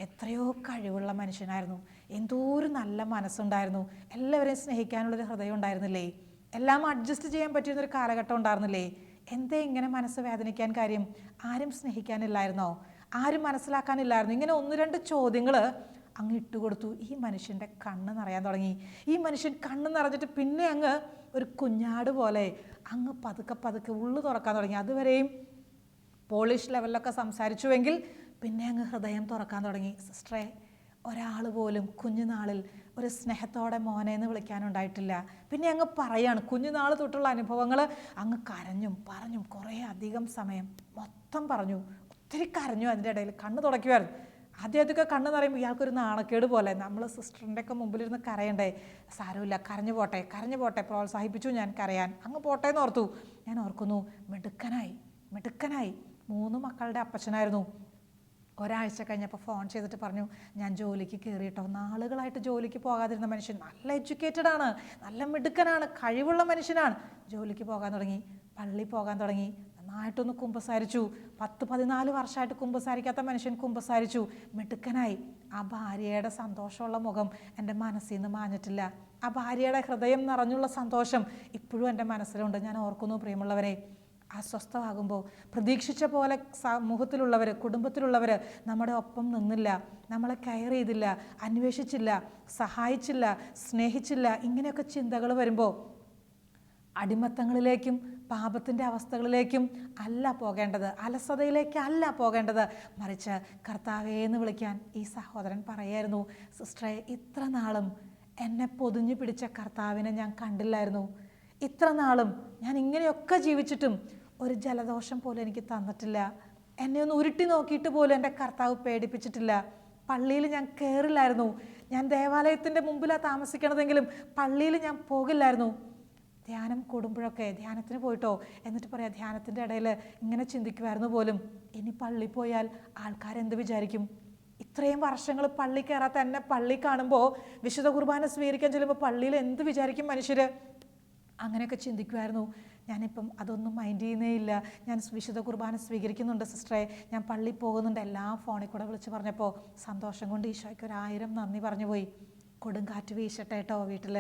എത്രയോ കഴിവുള്ള മനുഷ്യനായിരുന്നു, എന്തോരം നല്ല മനസ്സുണ്ടായിരുന്നു, എല്ലാവരെയും സ്നേഹിക്കാനുള്ളൊരു ഹൃദയം ഉണ്ടായിരുന്നില്ലേ, എല്ലാം അഡ്ജസ്റ്റ് ചെയ്യാൻ പറ്റിയൊരു കാലഘട്ടം ഉണ്ടായിരുന്നില്ലേ, എന്തേ ഇങ്ങനെ മനസ്സ് വേദനിക്കാൻ കാര്യം? ആരും സ്നേഹിക്കാനില്ലായിരുന്നോ? ആരും മനസ്സിലാക്കാനില്ലായിരുന്നു? ഇങ്ങനെ 1-2 ചോദ്യങ്ങൾ അങ്ങ് ഇട്ടുകൊടുത്തു. ഈ മനുഷ്യൻ്റെ കണ്ണ് നിറയാൻ തുടങ്ങി. ഈ മനുഷ്യൻ കണ്ണ് നിറഞ്ഞിട്ട് പിന്നെ അങ്ങ് ഒരു കുഞ്ഞാട് പോലെ അങ്ങ് പതുക്കെ പതുക്കെ ഉള്ളു തുറക്കാൻ തുടങ്ങി. അതുവരെയും പോളിഷ് ലെവലിലൊക്കെ സംസാരിച്ചുവെങ്കിൽ പിന്നെ അങ്ങ് ഹൃദയം തുറക്കാൻ തുടങ്ങി. സിസ്റ്ററെ, ഒരാൾ പോലും കുഞ്ഞുനാളിൽ ഒരു സ്നേഹത്തോടെ മോനെ എന്ന് വിളിക്കാനുണ്ടായിട്ടില്ല. പിന്നെ അങ്ങ് പറയാണ്, കുഞ്ഞുനാൾ തൊട്ടുള്ള അനുഭവങ്ങൾ അങ്ങ് കരഞ്ഞും പറഞ്ഞും കുറേ അധികം സമയം മൊത്തം പറഞ്ഞു. ഒത്തിരി കരഞ്ഞു. അതിൻ്റെ ഇടയിൽ കണ്ണ് തുടയ്ക്കുമായിരുന്നു. ആദ്യമൊക്കെ കണ്ണ് നിറയുമ്പോൾ ഇയാൾക്കൊരു നാണക്കേട് പോലെ, നമ്മൾ സിസ്റ്ററിൻ്റെ ഒക്കെ മുമ്പിലിരുന്ന് കരയണ്ടേ, സാരമില്ല, കരഞ്ഞു പോട്ടെ, പ്രോത്സാഹിപ്പിച്ചു ഞാൻ കരയാൻ, അങ്ങ് പോട്ടെ എന്ന് ഓർത്തു. ഞാൻ ഓർക്കുന്നു, മിടുക്കനായി. 3 മക്കളുടെ അപ്പച്ചനായിരുന്നു. ഒരാഴ്ച കഴിഞ്ഞപ്പോൾ ഫോൺ ചെയ്തിട്ട് പറഞ്ഞു, ഞാൻ ജോലിക്ക് കയറിയിട്ടോ. നാളുകളായിട്ട് ജോലിക്ക് പോകാതിരുന്ന മനുഷ്യൻ, നല്ല എഡ്യൂക്കേറ്റഡ് ആണ്, നല്ല മിടുക്കനാണ്, കഴിവുള്ള മനുഷ്യനാണ്, ജോലിക്ക് പോകാൻ തുടങ്ങി, പള്ളി പോകാൻ തുടങ്ങി, നന്നായിട്ടൊന്ന് കുമ്പസാരിച്ചു. 10-14 വർഷമായിട്ട് കുമ്പസാരിക്കാത്ത മനുഷ്യൻ കുമ്പസാരിച്ചു, മിടുക്കനായി. ആ ഭാര്യയുടെ സന്തോഷമുള്ള മുഖം എൻ്റെ മനസ്സിൽ നിന്ന് മാഞ്ഞിട്ടില്ല. ആ ഭാര്യയുടെ ഹൃദയം നിറഞ്ഞുള്ള സന്തോഷം ഇപ്പോഴും എൻ്റെ മനസ്സിലുണ്ട്. ഞാൻ ഓർക്കുന്നു, പ്രിയമുള്ളവരെ, അസ്വസ്ഥമാകുമ്പോൾ പ്രതീക്ഷിച്ച പോലെ സമൂഹത്തിലുള്ളവർ, കുടുംബത്തിലുള്ളവർ നമ്മുടെ ഒപ്പം നിന്നില്ല, നമ്മളെ കെയർ ചെയ്തില്ല, അന്വേഷിച്ചില്ല, സഹായിച്ചില്ല, സ്നേഹിച്ചില്ല, ഇങ്ങനെയൊക്കെ ചിന്തകൾ വരുമ്പോൾ അടിമത്തങ്ങളിലേക്കും പാപത്തിൻ്റെ അവസ്ഥകളിലേക്കും അല്ല പോകേണ്ടത്, അലസതയിലേക്കല്ല പോകേണ്ടത്, മറിച്ച് കർത്താവേന്ന് വിളിക്കാൻ ഈ സഹോദരൻ പറയായിരുന്നു, സിസ്റ്ററെ, ഇത്ര നാളും എന്നെ പൊതിഞ്ഞു പിടിച്ച കർത്താവിനെ ഞാൻ കണ്ടില്ലായിരുന്നു. ഇത്ര നാളും ഞാൻ ഇങ്ങനെയൊക്കെ ജീവിച്ചിട്ടും ഒരു ജലദോഷം പോലും എനിക്ക് തന്നിട്ടില്ല. എന്നെ ഒന്ന് ഉരുട്ടി നോക്കിയിട്ട് പോലും എൻ്റെ കർത്താവ് പേടിപ്പിച്ചിട്ടില്ല. പള്ളിയിൽ ഞാൻ കയറില്ലായിരുന്നു. ഞാൻ ദേവാലയത്തിൻ്റെ മുമ്പിലാണ് താമസിക്കണതെങ്കിലും പള്ളിയിൽ ഞാൻ പോകില്ലായിരുന്നു. ധ്യാനം കൂടുമ്പോഴൊക്കെ ധ്യാനത്തിന് പോയിട്ടോ എന്നിട്ട് പറയാം, ധ്യാനത്തിൻ്റെ ഇടയിൽ ഇങ്ങനെ ചിന്തിക്കുമായിരുന്നു പോലും, ഇനി പള്ളി പോയാൽ ആൾക്കാരെന്ത് വിചാരിക്കും? ഇത്രയും വർഷങ്ങൾ പള്ളി കയറാത്ത എന്നെ പള്ളി കാണുമ്പോൾ, വിശുദ്ധ കുർബാന സ്വീകരിക്കാൻ ചെല്ലുമ്പോൾ പള്ളിയിൽ എന്ത് വിചാരിക്കും മനുഷ്യർ? അങ്ങനെയൊക്കെ ചിന്തിക്കുമായിരുന്നു. ഞാനിപ്പം അതൊന്നും മൈൻഡ് ചെയ്യുന്നേ ഇല്ല. ഞാൻ വിശുദ്ധ കുർബാന സ്വീകരിക്കുന്നുണ്ട് സിസ്റ്ററെ, ഞാൻ പള്ളി പോകുന്നുണ്ട്, എല്ലാം ഫോണിൽ കൂടെ വിളിച്ച് പറഞ്ഞപ്പോൾ സന്തോഷം കൊണ്ട് ഈശോയ്ക്ക് 1000 നന്ദി പറഞ്ഞു പോയി. കൊടുങ്കാറ്റ് വീശട്ടെ കേട്ടോ, വീട്ടിൽ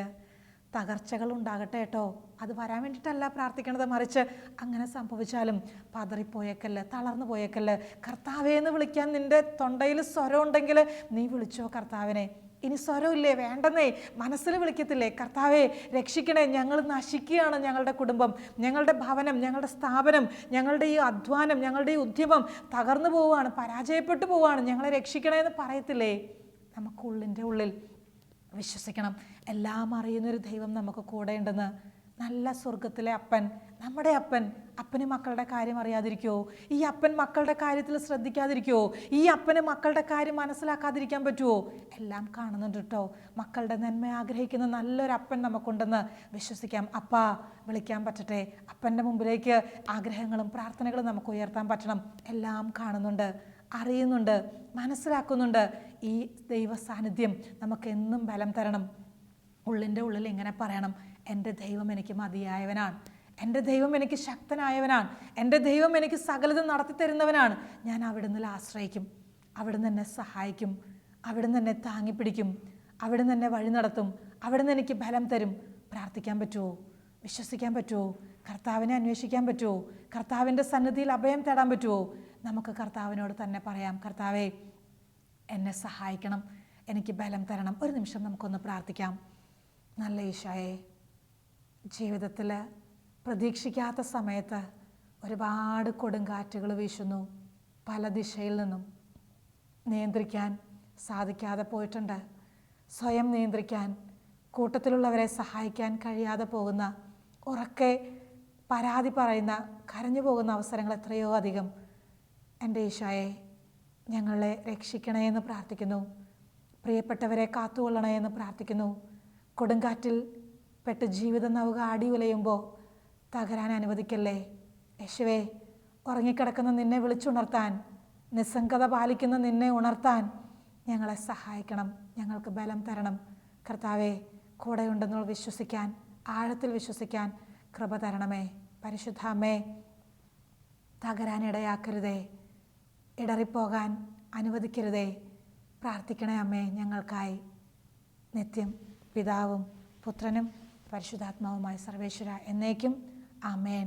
തകർച്ചകൾ ഉണ്ടാകട്ടെ കേട്ടോ. അത് വരാൻ വേണ്ടിയിട്ടല്ല പ്രാർത്ഥിക്കണത്, മറിച്ച് അങ്ങനെ സംഭവിച്ചാലും പതറിപ്പോയേക്കല്ല്, തളർന്നു പോയേക്കല്ല്. കർത്താവേ എന്ന് വിളിക്കാൻ നിൻ്റെ തൊണ്ടയിൽ സ്വരം ഉണ്ടെങ്കിൽ നീ വിളിച്ചോ കർത്താവിനെ. ഇനി സ്വരമില്ലേ, വേണ്ടെന്നേ, മനസ്സിൽ വിളിക്കത്തില്ലേ, കർത്താവേ രക്ഷിക്കണേ, ഞങ്ങൾ നശിക്കുകയാണ്, ഞങ്ങളുടെ കുടുംബം, ഞങ്ങളുടെ ഭവനം, ഞങ്ങളുടെ സ്ഥാപനം, ഞങ്ങളുടെ ഈ അധ്വാനം, ഞങ്ങളുടെ ഈ ഉദ്യമം തകർന്നു പോവുകയാണ്, പരാജയപ്പെട്ടു പോവുകയാണ്, ഞങ്ങളെ രക്ഷിക്കണേ എന്ന് പറയത്തില്ലേ? നമുക്ക് ഉള്ളിൻ്റെ ഉള്ളിൽ വിശ്വസിക്കണം, എല്ലാം അറിയുന്നൊരു ദൈവം നമുക്ക് കൂടെ ഉണ്ടെന്ന്. നല്ല സ്വർഗത്തിലെ അപ്പൻ, നമ്മുടെ അപ്പൻ, അപ്പന് മക്കളുടെ കാര്യം അറിയാതിരിക്കുമോ? ഈ അപ്പൻ മക്കളുടെ കാര്യത്തിൽ ശ്രദ്ധിക്കാതിരിക്കുമോ? ഈ അപ്പന് മക്കളുടെ കാര്യം മനസ്സിലാക്കാതിരിക്കാൻ പറ്റുമോ? എല്ലാം കാണുന്നുണ്ട് കേട്ടോ. മക്കളുടെ നന്മ ആഗ്രഹിക്കുന്ന നല്ലൊരു അപ്പൻ നമുക്കുണ്ടെന്ന് വിശ്വസിക്കാം. അപ്പാ വിളിക്കാൻ പറ്റട്ടെ. അപ്പൻ്റെ മുമ്പിലേക്ക് ആഗ്രഹങ്ങളും പ്രാർത്ഥനകളും നമുക്ക് ഉയർത്താൻ പറ്റണം. എല്ലാം കാണുന്നുണ്ട്, അറിയുന്നുണ്ട്, മനസ്സിലാക്കുന്നുണ്ട്. ഈ ദൈവ സാന്നിധ്യം നമുക്ക് എന്നും ബലം തരണം. ഉള്ളിൻ്റെ ഉള്ളിൽ ഇങ്ങനെ പറയണം, എൻ്റെ ദൈവം എനിക്ക് മതിയായവനാണ്, എൻ്റെ ദൈവം എനിക്ക് ശക്തനായവനാണ്, എൻ്റെ ദൈവം എനിക്ക് സകലതും നടത്തി തരുന്നവനാണ്. ഞാൻ അവിടുന്ന് ആശ്രയിക്കും, അവിടുന്ന് എന്നെ സഹായിക്കും, അവിടുന്ന് എന്നെ താങ്ങിപ്പിടിക്കും, അവിടുന്ന് എന്നെ വഴി നടത്തും, അവിടുന്ന് എനിക്ക് ബലം തരും. പ്രാർത്ഥിക്കാൻ പറ്റുമോ? വിശ്വസിക്കാൻ പറ്റുമോ? കർത്താവിനെ അന്വേഷിക്കാൻ പറ്റുമോ? കർത്താവിൻ്റെ സന്നിധിയിൽ അഭയം തേടാൻ പറ്റുമോ? നമുക്ക് കർത്താവിനോട് തന്നെ പറയാം, കർത്താവേ എന്നെ സഹായിക്കണം, എനിക്ക് ബലം തരണം. ഒരു നിമിഷം നമുക്കൊന്ന് പ്രാർത്ഥിക്കാം. നല്ല ഈശോയെ, ജീവിതത്തിൽ പ്രതീക്ഷിക്കാത്ത സമയത്ത് ഒരുപാട് കൊടുങ്കാറ്റുകൾ വീശുന്നു. പല ദിശയിൽ നിന്നും നിയന്ത്രിക്കാൻ സാധിക്കാതെ പോയിട്ടുണ്ട്. സ്വയം നിയന്ത്രിക്കാൻ, കൂട്ടത്തിലുള്ളവരെ സഹായിക്കാൻ കഴിയാതെ പോകുന്ന, ഉറക്കെ പരാതി പറയുന്ന, കരഞ്ഞു പോകുന്ന അവസരങ്ങൾ എത്രയോ അധികം. എൻ്റെ ഈശോയെ, ഞങ്ങളെ രക്ഷിക്കണേ എന്ന് പ്രാർത്ഥിക്കുന്നു. പ്രിയപ്പെട്ടവരെ കാത്തുകൊള്ളണേ എന്ന് പ്രാർത്ഥിക്കുന്നു. കൊടുങ്കാറ്റിൽ പെട്ട് ജീവിത നൗക ആടി ഉലയുമ്പോൾ തകരാൻ അനുവദിക്കല്ലേ. യേശുവേ, ഉറങ്ങിക്കിടക്കുന്ന നിന്നെ വിളിച്ചുണർത്താൻ, നിസ്സംഗത പാലിക്കുന്ന നിന്നെ ഉണർത്താൻ ഞങ്ങളെ സഹായിക്കണം. ഞങ്ങൾക്ക് ബലം തരണം. കർത്താവേ, കൂടെയുണ്ടെന്നുള്ള വിശ്വസിക്കാൻ, ആഴത്തിൽ വിശ്വസിക്കാൻ കൃപ തരണമേ. പരിശുദ്ധ അമ്മേ, തകരാനിടയാക്കരുതേ, ഇടറിപ്പോകാൻ അനുവദിക്കരുതേ. പ്രാർത്ഥിക്കണേ അമ്മേ ഞങ്ങൾക്കായി. നിത്യം പിതാവും പുത്രനും പരിശുദ്ധാത്മാവുമായ സർവേശ്വര എന്നേക്കും ആമേൻ.